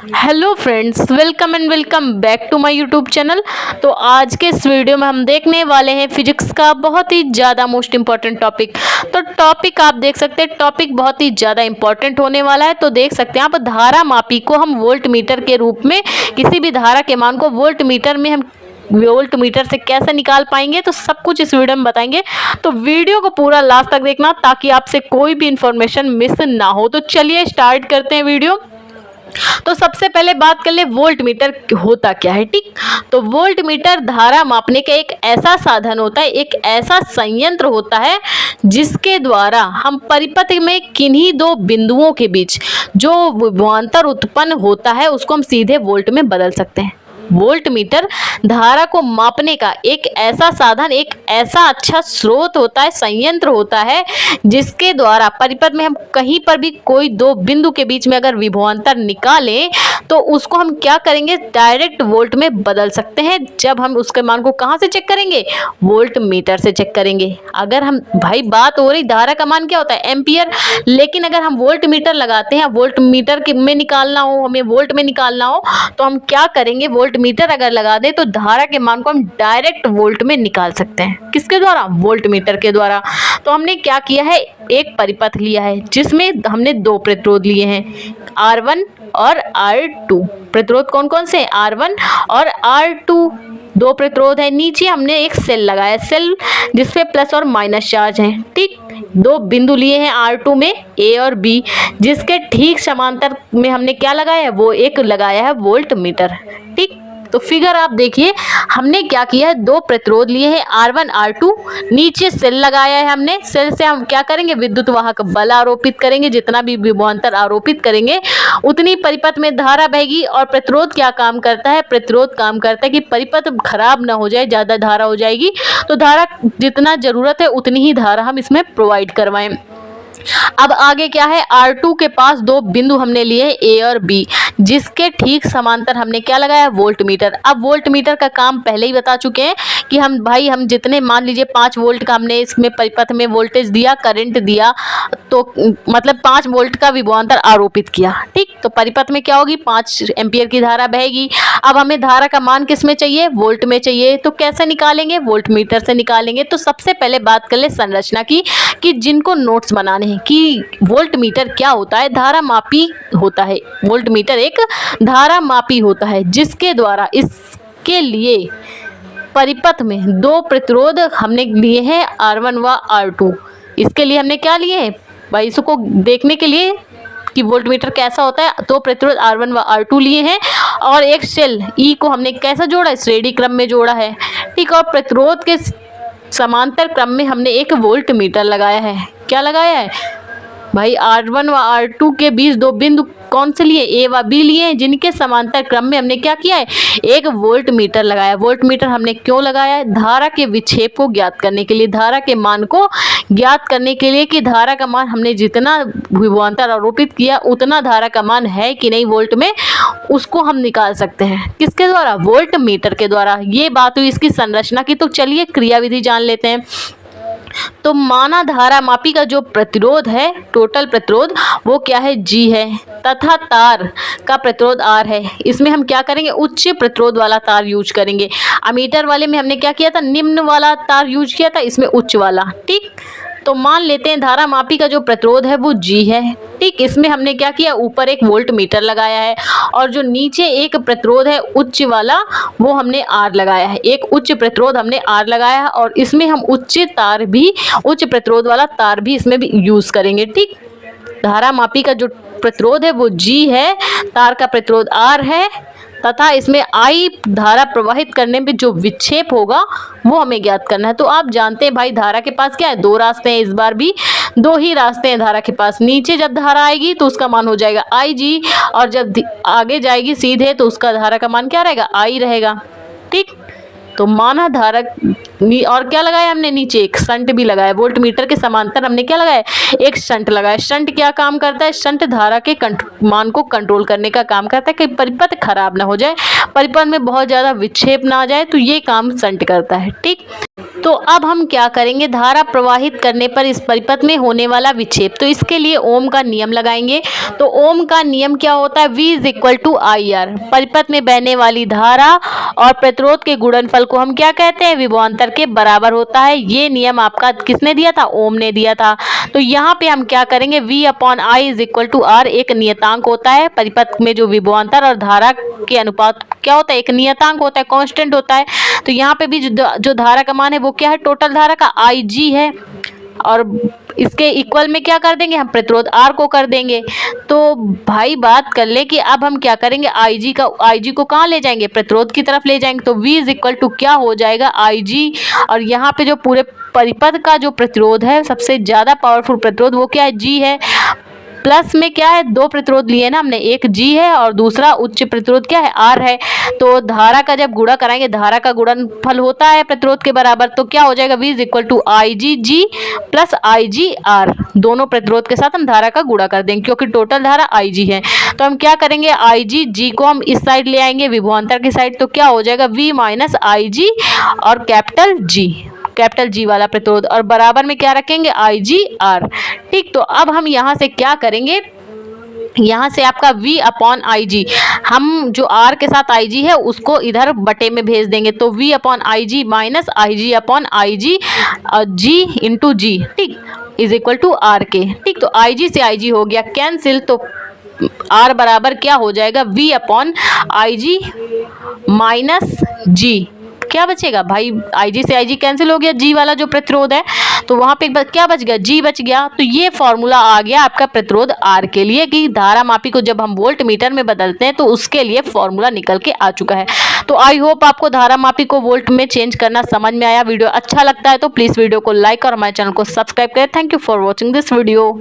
Hello friends, welcome and welcome back to my YouTube channel. तो आज के इस वीडियो में हम देखने वाले हैं फिजिक्स का बहुत ही ज़्यादा मोस्ट इम्पॉर्टेंट टॉपिक। तो टॉपिक आप देख सकते हैं, टॉपिक बहुत ही ज़्यादा इंपॉर्टेंट होने वाला है। तो देख सकते हैं आप, धारा मापी को हम वोल्ट मीटर के रूप में, किसी भी धारा के मान को वोल्ट मीटर में हम वोल्ट मीटर से कैसे निकाल पाएंगे, तो सब कुछ इस वीडियो में बताएंगे। तो वीडियो को पूरा लास्ट तक देखना ताकि आपसे कोई भी इंफॉर्मेशन मिस ना हो। तो चलिए स्टार्ट करते हैं वीडियो। तो सबसे पहले बात कर ले वोल्ट मीटर होता क्या है। ठीक, तो वोल्ट मीटर धारा मापने का एक ऐसा साधन होता है, एक ऐसा संयंत्र होता है जिसके द्वारा हम परिपथ में किन्हीं दो बिंदुओं के बीच जो विभवांतर उत्पन्न होता है उसको हम सीधे वोल्ट में बदल सकते हैं। वोल्ट मीटर धारा को मापने का एक ऐसा साधन, एक ऐसा अच्छा स्रोत होता है, संयंत्र होता है जिसके द्वारा परिपथ में हम कहीं पर भी कोई दो बिंदु के बीच में अगर विभवांतर निकालें तो उसको हम क्या करेंगे, डायरेक्ट वोल्ट में बदल सकते हैं। जब हम उसके मान को कहाँ से चेक करेंगे, वोल्ट मीटर से चेक करेंगे। अगर हम, भाई बात हो रही धारा का मान क्या होता है, एम्पियर, लेकिन अगर हम वोल्ट मीटर लगाते हैं, वोल्ट मीटर में निकालना हो, हमें वोल्ट में निकालना हो, तो हम क्या करेंगे, वोल्ट मीटर अगर लगा दें तो धारा के मान को हम डायरेक्ट वोल्ट में निकाल सकते हैं। किसके द्वारा, वोल्ट मीटर के द्वारा। तो हमने क्या किया है, एक परिपथ लिया है जिसमें हमने दो प्रतिरोध लिए हैं, R1 और R2। प्रतिरोध कौन कौन से, R1 और R2, दो प्रतिरोध है। नीचे हमने एक सेल लगाया, सेल जिसपे प्लस और माइनस चार्ज है। ठीक, दो बिंदु लिए हैं R2 में, A और B, जिसके ठीक समांतर में हमने क्या लगाया है, वो एक लगाया है वोल्ट मीटर। ठीक, तो फिगर आप देखिए, हमने क्या किया है, दो प्रतिरोध लिए हैं R1 R2, नीचे सेल लगाया है हमने। सेल से हम क्या करेंगे, विद्युत वाहक बल आरोपित करेंगे, जितना भी विभवांतर आरोपित करेंगे उतनी परिपथ में धारा बहेगी। और प्रतिरोध क्या काम करता है, प्रतिरोध काम करता है कि परिपथ खराब ना हो जाए, ज़्यादा धारा हो जाएगी तो धारा जितना ज़रूरत है उतनी ही धारा हम इसमें प्रोवाइड करवाएं। अब आगे क्या है, R2 के पास दो बिंदु हमने लिए हैं A और B, जिसके ठीक समांतर हमने क्या लगाया, वोल्ट मीटर। अब वोल्ट मीटर का काम पहले ही बता चुके हैं कि हम जितने, मान लीजिए 5 वोल्ट का हमने इसमें परिपथ में वोल्टेज दिया, करंट दिया, तो मतलब 5 वोल्ट का विभवांतर आरोपित किया। ठीक, तो परिपथ में क्या होगी, 5 एम्पियर की धारा बहेगी। अब हमें धारा का मान किस में चाहिए, वोल्ट में चाहिए। तो कैसे निकालेंगे, वोल्ट मीटर से निकालेंगे। तो सबसे पहले बात कर ले संरचना की, कि जिनको नोट्स बनाने हैं कि वोल्ट मीटर क्या होता है, धारा मापी होता है। वोल्ट मीटर एक धारा मापी होता है जिसके द्वारा इसके लिए परिपथ में दो प्रतिरोध हमने लिए हैं R1 व R2। इसके लिए हमने क्या लिए हैं भाई, इसको देखने के लिए कि वोल्ट मीटर कैसा होता है, दो प्रतिरोध R1 व R2 लिए हैं और एक सेल E को हमने कैसा जोड़ा है, श्रेणी क्रम में जोड़ा है। ठीक, और प्रतिरोध के समांतर क्रम में हमने एक वोल्ट मीटर लगाया है। क्या लगाया है भाई, R1 व R2 के बीच दो बिंदु कौन से लिए, A व B लिए हैं, जिनके समांतर क्रम में हमने क्या किया है, एक वोल्ट मीटर लगाया। वोल्ट मीटर हमने क्यों लगाया है, धारा के विक्षेप को ज्ञात करने के लिए, धारा के मान को ज्ञात करने के लिए कि धारा का मान हमने जितना विभवांतर आरोपित किया उतना धारा का मान है कि नहीं वोल्ट में, उसको हम निकाल सकते हैं। किसके द्वारा, वोल्ट मीटर के द्वारा। ये बात हुई इसकी संरचना की। तो चलिए क्रियाविधि जान लेते हैं। तो माना धारा मापी का जो प्रतिरोध है, टोटल प्रतिरोध, वो क्या है, G है, तथा तार का प्रतिरोध R है। इसमें हम क्या करेंगे, उच्च प्रतिरोध वाला तार यूज करेंगे। अमीटर वाले में हमने क्या किया था, निम्न वाला तार यूज किया था, इसमें उच्च वाला। ठीक, तो मान लेते हैं धारा मापी का जो प्रतिरोध है वो G है। ठीक, इसमें हमने क्या किया, ऊपर एक वोल्ट मीटर लगाया है और जो नीचे एक प्रतिरोध है उच्च वाला, वो हमने R लगाया है। एक उच्च प्रतिरोध हमने R लगाया है और इसमें हम उच्च तार भी, उच्च प्रतिरोध वाला तार भी इसमें भी यूज करेंगे। ठीक, धारा मापी का जो प्रतिरोध है वो G है, तार का प्रतिरोध R है, तथा इसमें I धारा प्रवाहित करने में जो विक्षेप होगा वो हमें ज्ञात करना है। तो आप जानते हैं भाई, धारा के पास क्या है, दो रास्ते हैं, इस बार भी दो ही रास्ते हैं धारा के पास। नीचे जब धारा आएगी तो उसका मान हो जाएगा IG, और जब आगे जाएगी सीधे तो उसका धारा का मान क्या रहेगा, I रहेगा। ठीक, तो माना धारा, और क्या लगाया हमने, नीचे एक शंट भी लगाया। वोल्ट मीटर के समांतर हमने क्या लगाया, एक शंट लगाया। शंट क्या काम करता है, शंट धारा के मान को कंट्रोल करने का काम करता है कि परिपथ खराब ना हो जाए, परिपथ में बहुत ज़्यादा विक्षेप ना आ जाए, तो ये काम शंट करता है। ठीक। तो अब हम क्या करेंगे, धारा प्रवाहित करने पर इस परिपथ में होने वाला विक्षेप। तो इसके लिए ओम का नियम लगाएंगे। तो ओम का नियम क्या होता है, V is equal to I R. परिपथ में बहने वाली धारा और प्रतिरोध के गुणनफल को हम क्या कहते हैं, विभवांतर के बराबर होता है। ये नियम आपका किसने दिया था, ओम ने दिया था। तो यहाँ पे हम क्या करेंगे, V upon I is equal to R एक नियतांक होता है। परिपथ में जो विभवांतर और धारा के अनुपात क्या होता है, एक नियतांक होता है, कांस्टेंट होता है। तो यहाँ पे भी जो धारा का मान है वो क्या है, टोटल धारा का IG है, और इसके इक्वल में क्या कर देंगे हम, प्रतिरोध R को कर देंगे। तो भाई बात कर ले कि अब हम क्या करेंगे, IG को कहाँ ले जाएंगे, प्रतिरोध की तरफ ले जाएंगे। तो V इज इक्वल टू क्या हो जाएगा, IG, और यहाँ पे जो पूरे परिपथ का जो प्रतिरोध है, सबसे ज़्यादा पावरफुल प्रतिरोध वो क्या है, G है। प्लस में क्या है, दो प्रतिरोध लिए ना हमने, एक G है और दूसरा उच्च प्रतिरोध क्या है, R है। तो धारा का जब गुणा कराएंगे, धारा का गुणनफल होता है प्रतिरोध के बराबर। तो क्या हो जाएगा, V is equal to IG plus IG दोनों प्रतिरोध के साथ हम धारा का गुणा कर देंगे, क्योंकि टोटल धारा IG है। तो हम क्या करेंगे, G को हम इस साइड ले आएंगे, विभवांतर की साइड। तो क्या हो जाएगा, V माइनस IG और कैपिटल G वाला प्रतिरोध, और बराबर में क्या रखेंगे, IGR। ठीक, तो अब हम यहाँ से क्या करेंगे, यहाँ से आपका V अपॉन IG, हम जो R के साथ IG है उसको इधर बटे में भेज देंगे। तो V upon IG minus IG upon IG G into G, ठीक, इज इक्वल टू R के। ठीक, तो IG से IG हो गया कैंसिल। तो R बराबर क्या हो जाएगा, V upon IG minus G। क्या बचेगा भाई, IG से IG कैंसिल हो गया, G वाला जो प्रतिरोध है, तो वहां पे क्या बच गया, G बच गया। तो ये फॉर्मूला आ गया आपका प्रतिरोध R के लिए, कि धारा मापी को जब हम वोल्ट मीटर में बदलते हैं तो उसके लिए फॉर्मूला निकल के आ चुका है। तो आई होप आपको धारा मापी को वोल्ट में चेंज करना समझ में आया। वीडियो अच्छा लगता है तो प्लीज वीडियो को लाइक और हमारे चैनल को सब्सक्राइब करें। Thank you for watching this video.